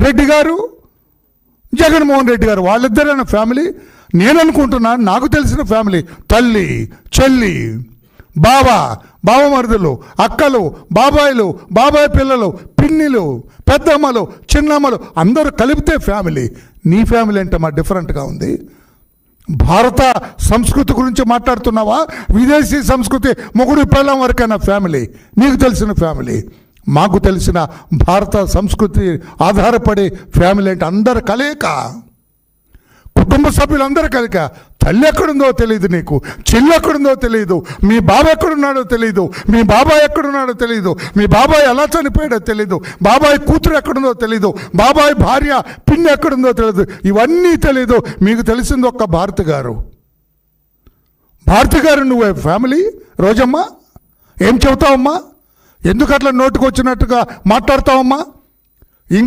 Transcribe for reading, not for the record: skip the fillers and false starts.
రెడ్డి గారు, జగన్మోహన్ రెడ్డి గారు, వాళ్ళిద్దరైన ఫ్యామిలీ. నేను అనుకుంటున్నాను నాకు తెలిసిన ఫ్యామిలీ తల్లి, చెల్లి, బావమరుదులు, అక్కలు, బాబాయిలు, బాబాయ్ పిల్లలు, పిన్నిలు, పెద్దమ్మలు, చిన్నమ్మలు అందరూ కలిపితే ఫ్యామిలీ. నీ ఫ్యామిలీ అంటే మా డిఫరెంట్గా ఉంది. భారత సంస్కృతి గురించి మాట్లాడుతున్నావా? విదేశీ సంస్కృతి, మొగుడు పెళ్ళం వరకైనా ఫ్యామిలీ. నీకు తెలిసిన ఫ్యామిలీ. మాకు తెలిసిన భారత సంస్కృతి ఆధారపడి ఫ్యామిలీ అంటే అందరు కలయిక, కుటుంబ సభ్యులందరూ కలిక. తల్లి ఎక్కడుందో తెలియదు, నీకు చెల్లి ఎక్కడుందో తెలియదు, మీ బాబా ఎక్కడున్నాడో తెలియదు, మీ బాబాయ్ ఎక్కడున్నాడో తెలియదు, మీ బాబాయ్ ఎలా చనిపోయాడో తెలియదు, బాబాయ్ కూతురు ఎక్కడుందో తెలియదు, బాబాయ్ భార్య పిన్ని ఎక్కడుందో తెలియదు. ఇవన్నీ తెలియదు. మీకు తెలిసింది ఒక్క భారతి గారు. భారతి గారు నువ్వే ఫ్యామిలీ. రోజమ్మా ఏం చెబుతావమ్మా? ఎందుకు అట్లా నోటుకు వచ్చినట్టుగా మాట్లాడతావమ్మా?